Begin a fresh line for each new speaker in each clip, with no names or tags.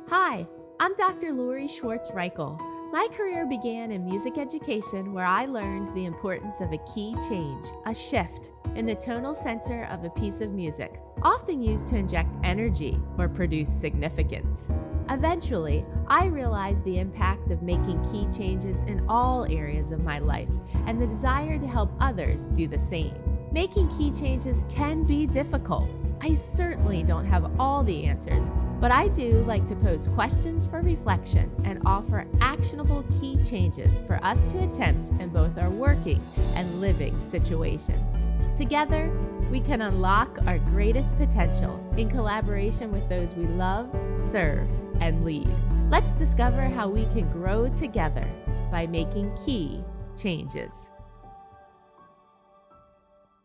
Hi, I'm Dr. Lori Schwartz-Reichel. My career began in music education where I learned the importance of a key change, a shift, in the tonal center of a piece of music, often used to inject energy or produce significance. Eventually, I realized the impact of making key changes in all areas of my life and the desire to help others do the same. Making key changes can be difficult. I certainly don't have all the answers, but I do like to pose questions for reflection and offer actionable key changes for us to attempt in both our working and living situations. Together, we can unlock our greatest potential in collaboration with those we love, serve, and lead. Let's discover how we can grow together by making key changes.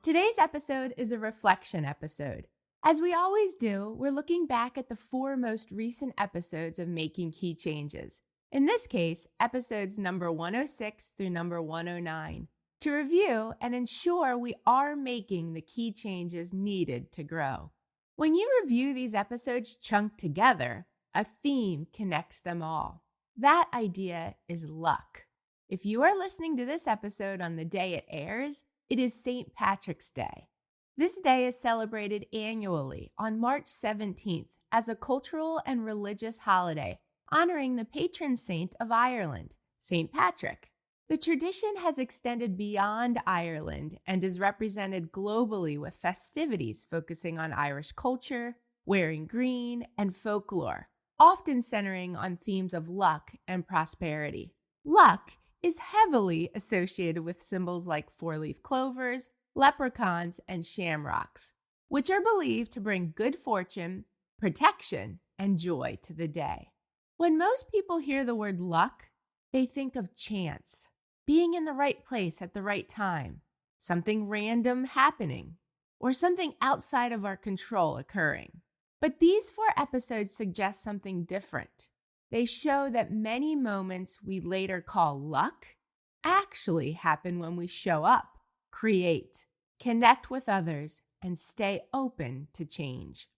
Today's episode is a reflection episode. As we always do, we're looking back at the 4 most recent episodes of Making Key Changes. In this case, episodes number 106 through number 109, to review and ensure we are making the key changes needed to grow. When you review these episodes chunked together, a theme connects them all. That idea is luck. If you are listening to this episode on the day it airs, it is St. Patrick's Day. This day is celebrated annually on March 17th as a cultural and religious holiday honoring the patron saint of Ireland, St. Patrick. The tradition has extended beyond Ireland and is represented globally with festivities focusing on Irish culture, wearing green, and folklore, often centering on themes of luck and prosperity. Luck is heavily associated with symbols like 4-leaf clovers, leprechauns, and shamrocks, which are believed to bring good fortune, protection, and joy to the day. When most people hear the word luck, they think of chance, being in the right place at the right time, something random happening, or something outside of our control occurring. But these 4 episodes suggest something different. They show that many moments we later call luck actually happen when we show up, create, connect with others, and stay open to change.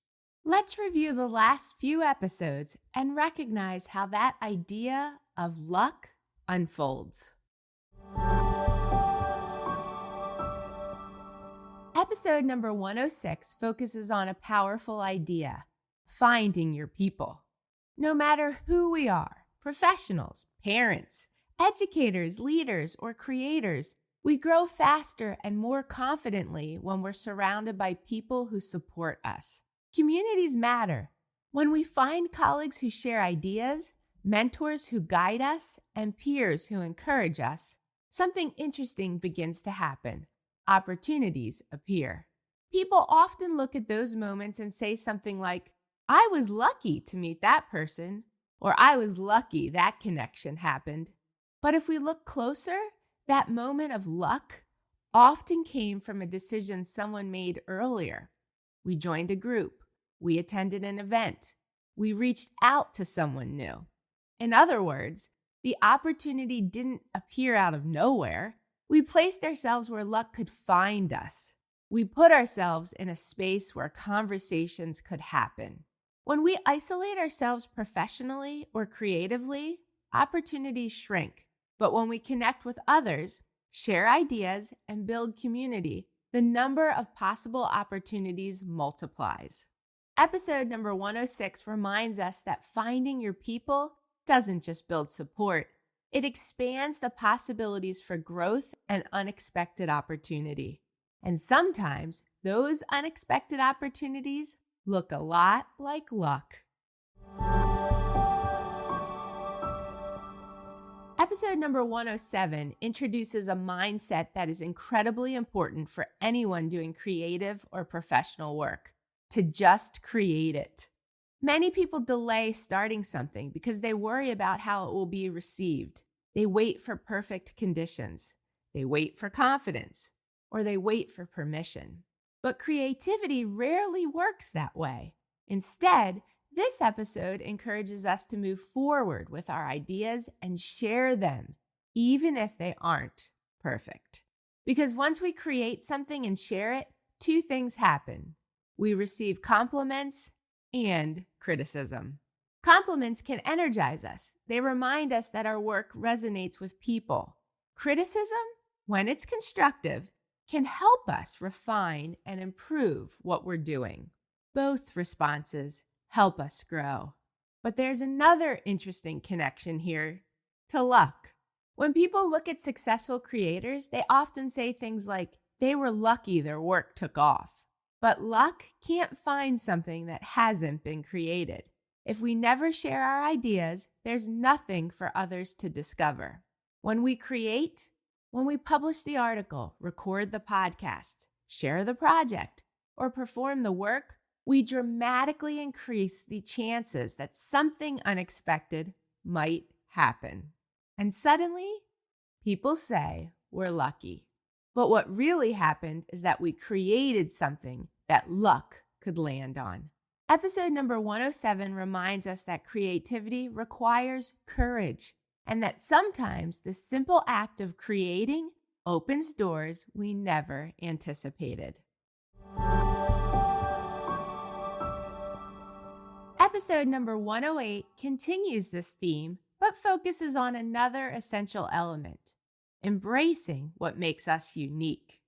Let's review the last few episodes and recognize how that idea of luck unfolds. Episode number 106 focuses on a powerful idea, finding your people. No matter who we are, professionals, parents, educators, leaders, or creators, we grow faster and more confidently when we're surrounded by people who support us. Communities matter. When we find colleagues who share ideas, mentors who guide us, and peers who encourage us, something interesting begins to happen. Opportunities appear. People often look at those moments and say something like, "I was lucky to meet that person," or "I was lucky that connection happened." But if we look closer, that moment of luck often came from a decision someone made earlier. We joined a group. We attended an event. We reached out to someone new. In other words, the opportunity didn't appear out of nowhere. We placed ourselves where luck could find us. We put ourselves in a space where conversations could happen. When we isolate ourselves professionally or creatively, opportunities shrink. But when we connect with others, share ideas, and build community, the number of possible opportunities multiplies. Episode number 106 reminds us that finding your people doesn't just build support, it expands the possibilities for growth and unexpected opportunity. And sometimes those unexpected opportunities look a lot like luck. Episode number 107 introduces a mindset that is incredibly important for anyone doing creative or professional work: to just create it. Many people delay starting something because they worry about how it will be received. They wait for perfect conditions. They wait for confidence, or they wait for permission. But creativity rarely works that way. Instead, this episode encourages us to move forward with our ideas and share them, even if they aren't perfect. Because once we create something and share it, 2 things happen. We receive compliments and criticism. Compliments can energize us. They remind us that our work resonates with people. Criticism, when it's constructive, can help us refine and improve what we're doing. Both responses help us grow. But there's another interesting connection here to luck. When people look at successful creators, they often say things like, they were lucky their work took off. But luck can't find something that hasn't been created. If we never share our ideas, there's nothing for others to discover. When we create, when we publish the article, record the podcast, share the project, or perform the work, we dramatically increase the chances that something unexpected might happen. And suddenly, people say we're lucky. But what really happened is that we created something that luck could land on. Episode number 107 reminds us that creativity requires courage, and that sometimes the simple act of creating opens doors we never anticipated. Episode number 108 continues this theme, but focuses on another essential element: embracing what makes us unique.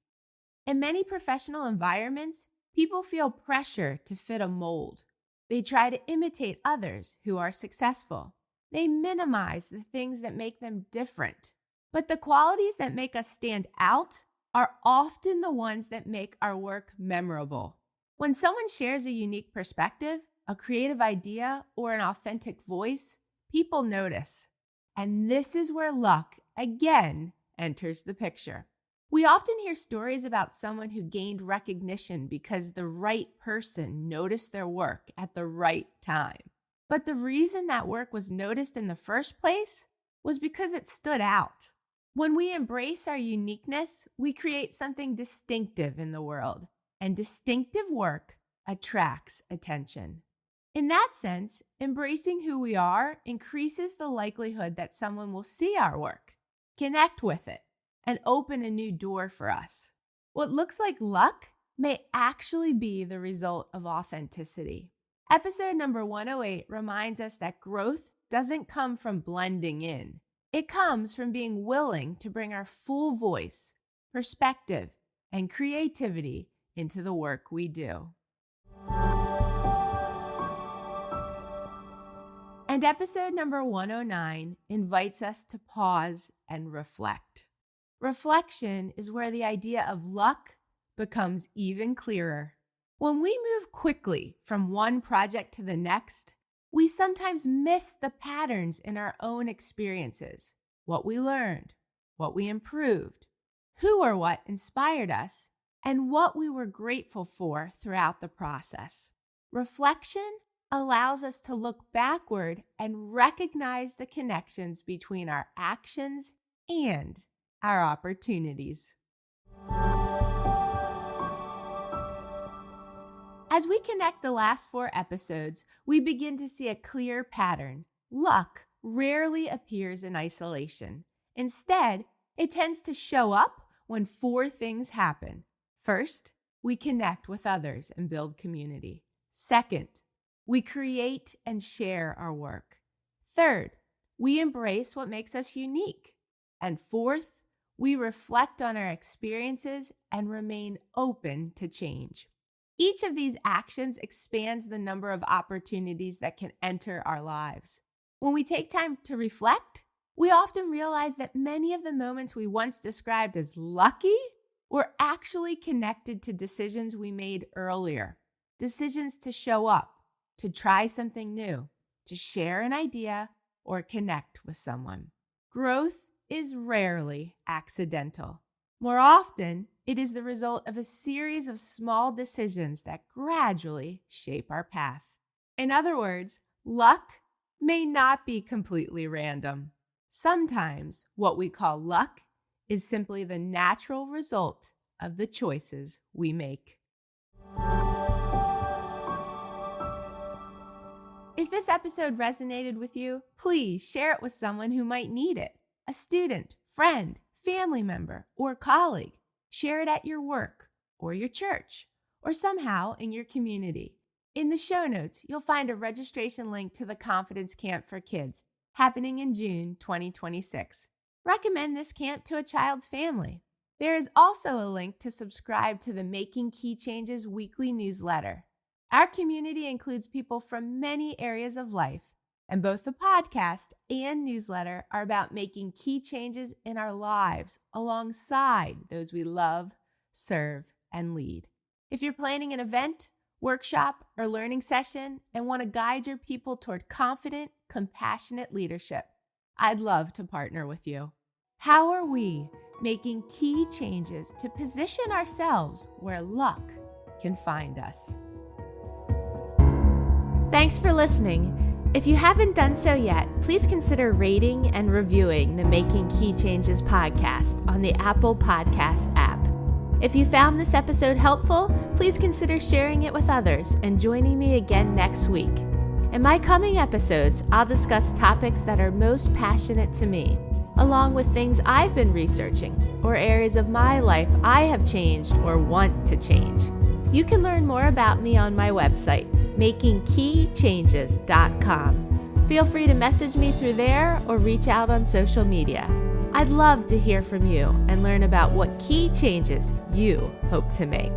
In many professional environments, people feel pressure to fit a mold. They try to imitate others who are successful. They minimize the things that make them different. But the qualities that make us stand out are often the ones that make our work memorable. When someone shares a unique perspective, a creative idea, or an authentic voice, people notice. And this is where luck, again, enters the picture. We often hear stories about someone who gained recognition because the right person noticed their work at the right time. But the reason that work was noticed in the first place was because it stood out. When we embrace our uniqueness, we create something distinctive in the world, and distinctive work attracts attention. In that sense, embracing who we are increases the likelihood that someone will see our work, connect with it, and open a new door for us. What looks like luck may actually be the result of authenticity. Episode number 108 reminds us that growth doesn't come from blending in. It comes from being willing to bring our full voice, perspective, and creativity into the work we do. And episode number 109 invites us to pause and reflect. Reflection is where the idea of luck becomes even clearer. When we move quickly from one project to the next, we sometimes miss the patterns in our own experiences, what we learned, what we improved, who or what inspired us, and what we were grateful for throughout the process. Reflection allows us to look backward and recognize the connections between our actions and our opportunities. As we connect the last 4 episodes, we begin to see a clear pattern. Luck rarely appears in isolation. Instead, it tends to show up when 4 things happen. First, we connect with others and build community. Second, we create and share our work. Third, we embrace what makes us unique. And fourth, we reflect on our experiences and remain open to change. Each of these actions expands the number of opportunities that can enter our lives. When we take time to reflect, we often realize that many of the moments we once described as lucky were actually connected to decisions we made earlier. Decisions to show up, to try something new, to share an idea, or connect with someone. Growth is rarely accidental. More often, it is the result of a series of small decisions that gradually shape our path. In other words, luck may not be completely random. Sometimes what we call luck is simply the natural result of the choices we make. If this episode resonated with you, please share it with someone who might need it. A student, friend, family member, or colleague. Share it at your work, or your church, or somehow in your community. In the show notes, you'll find a registration link to the Confidence Camp for Kids, happening in June 2026. Recommend this camp to a child's family. There is also a link to subscribe to the Making Key Changes weekly newsletter. Our community includes people from many areas of life, and both the podcast and newsletter are about making key changes in our lives alongside those we love, serve, and lead. If you're planning an event, workshop, or learning session and want to guide your people toward confident, compassionate leadership, I'd love to partner with you. How are we making key changes to position ourselves where luck can find us? Thanks for listening. If you haven't done so yet, please consider rating and reviewing the Making Key Changes podcast on the Apple Podcasts app. If you found this episode helpful, please consider sharing it with others and joining me again next week. In my coming episodes, I'll discuss topics that are most passionate to me, along with things I've been researching or areas of my life I have changed or want to change. You can learn more about me on my website, makingkeychanges.com. Feel free to message me through there or reach out on social media. I'd love to hear from you and learn about what key changes you hope to make.